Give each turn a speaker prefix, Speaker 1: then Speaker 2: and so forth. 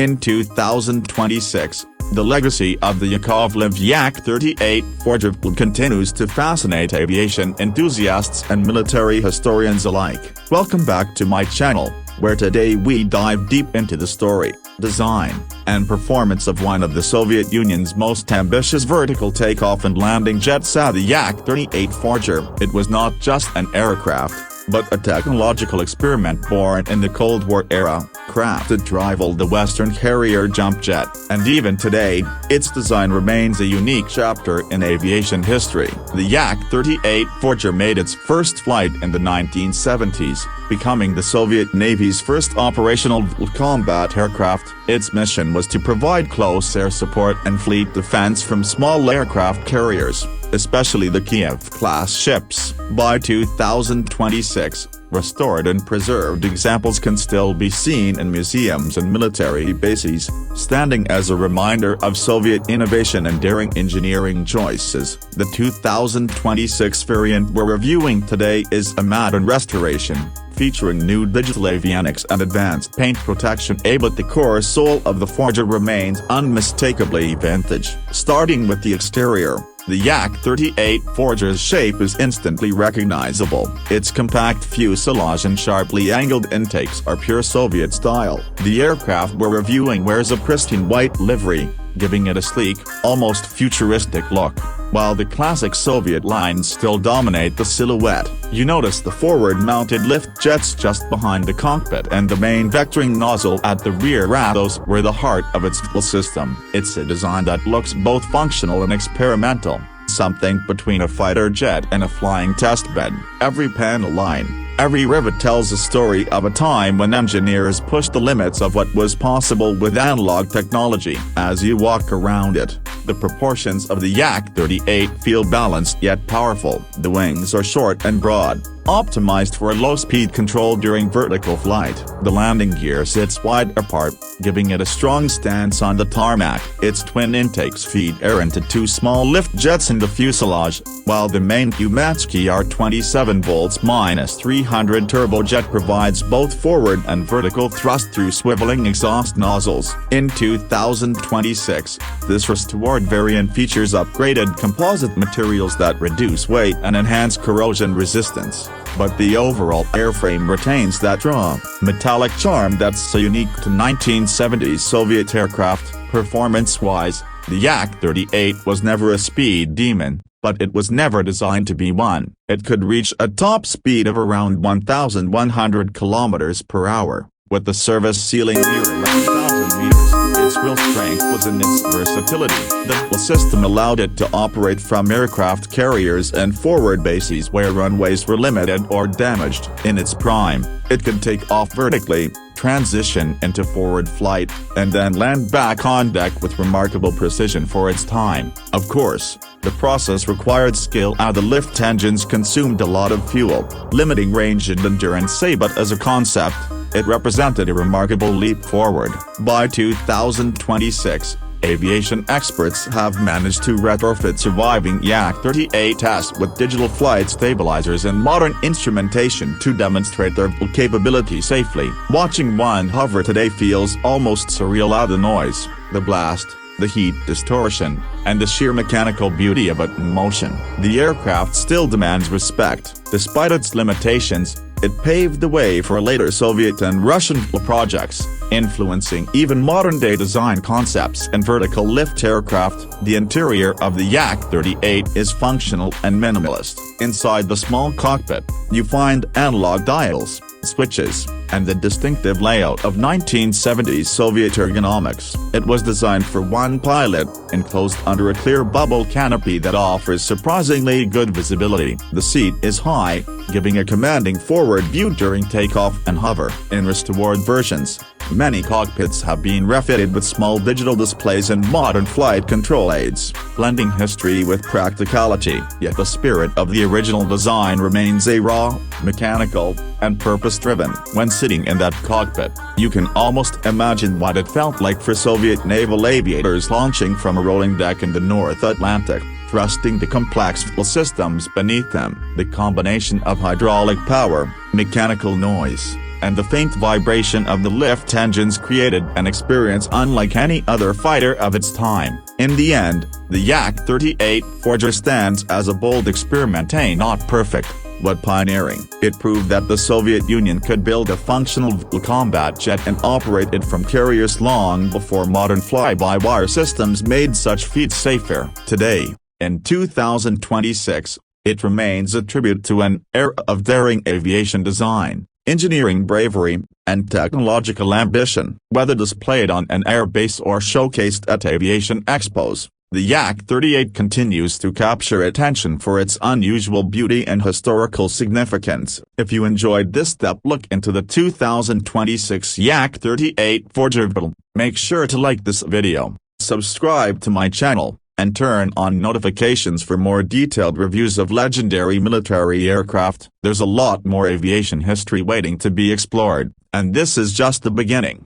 Speaker 1: In 2026, the legacy of the Yakovlev Yak-38 Forger continues to fascinate aviation enthusiasts and military historians alike. Welcome back to my channel, where today we dive deep into the story, design, and performance of one of the Soviet Union's most ambitious vertical takeoff and landing jets, the Yak-38 Forger. It was not just an aircraft, but a technological experiment born in the Cold War era, crafted to rival the Western Harrier jump jet, and even today, its design remains a unique chapter in aviation history. The Yak-38 Forger made its first flight in the 1970s, becoming the Soviet Navy's first operational combat aircraft. Its mission was to provide close air support and fleet defense from small aircraft carriers, especially the Kiev-class ships. By 2026, restored and preserved examples can still be seen in museums and military bases, standing as a reminder of Soviet innovation and daring engineering choices. The 2026 variant we're reviewing today is a modern restoration, featuring new digital avionics and advanced paint protection. But the core soul of the Forger remains unmistakably vintage. Starting with the exterior, the Yak-38 Forger's shape is instantly recognizable. Its compact fuselage and sharply angled intakes are pure Soviet style. The aircraft we're reviewing wears a pristine white livery, giving it a sleek, almost futuristic look. While the classic Soviet lines still dominate the silhouette, you notice the forward-mounted lift jets just behind the cockpit and the main vectoring nozzle at the rear. Those were the heart of its full system. It's a design that looks both functional and experimental, something between a fighter jet and a flying test bed. Every panel line, every rivet tells a story of a time when engineers pushed the limits of what was possible with analog technology. As you walk around it, the proportions of the Yak-38 feel balanced yet powerful. The wings are short and broad, optimized for low-speed control during vertical flight. The landing gear sits wide apart, giving it a strong stance on the tarmac. Its twin intakes feed air into two small lift jets in the fuselage, while the main Umachki R27 volts-300 turbojet provides both forward and vertical thrust through swiveling exhaust nozzles. In 2026, this restored variant features upgraded composite materials that reduce weight and enhance corrosion resistance. But the overall airframe retains that raw, metallic charm that's so unique to 1970s Soviet aircraft. Performance-wise, the Yak-38 was never a speed demon, but it was never designed to be one. It could reach a top speed of around 1,100 km per hour, with the service ceiling near 11,000 meters. Its real strength was in its versatility. The whole system allowed it to operate from aircraft carriers and forward bases where runways were limited or damaged. In its prime, it could take off vertically, transition into forward flight, and then land back on deck with remarkable precision for its time. Of course, the process required skill, and the lift engines consumed a lot of fuel, limiting range and endurance. But as a concept, it represented a remarkable leap forward. By 2026, aviation experts have managed to retrofit surviving Yak-38s with digital flight stabilizers and modern instrumentation to demonstrate their full capability safely. Watching one hover today feels almost surreal. The noise, the blast, the heat distortion, and the sheer mechanical beauty of it in motion. The aircraft still demands respect. Despite its limitations, it paved the way for later Soviet and Russian projects, influencing even modern-day design concepts and vertical lift aircraft. The interior of the Yak-38 is functional and minimalist. Inside the small cockpit, you find analog dials, switches, and the distinctive layout of 1970s Soviet ergonomics. It was designed for one pilot, enclosed under a clear bubble canopy that offers surprisingly good visibility. The seat is high, giving a commanding forward view during takeoff and hover. In restored versions, many cockpits have been refitted with small digital displays and modern flight control aids, blending history with practicality. Yet the spirit of the original design remains a raw, mechanical, and purpose-driven. When sitting in that cockpit, you can almost imagine what it felt like for Soviet naval aviators launching from a rolling deck in the North Atlantic, thrusting the complex fuel systems beneath them. The combination of hydraulic power, mechanical noise, and the faint vibration of the lift engines created an experience unlike any other fighter of its time. In the end, the Yak-38 Forger stands as a bold experiment, not perfect, but pioneering. It proved that the Soviet Union could build a functional combat jet and operate it from carriers long before modern fly-by-wire systems made such feats safer. Today, in 2026, it remains a tribute to an era of daring aviation design, engineering bravery, and technological ambition. Whether displayed on an airbase or showcased at aviation expos, the Yak-38 continues to capture attention for its unusual beauty and historical significance. If you enjoyed this step look into the 2026 Yak-38 Forger VTOL, make sure to like this video, subscribe to my channel, and turn on notifications for more detailed reviews of legendary military aircraft. There's a lot more aviation history waiting to be explored, and this is just the beginning.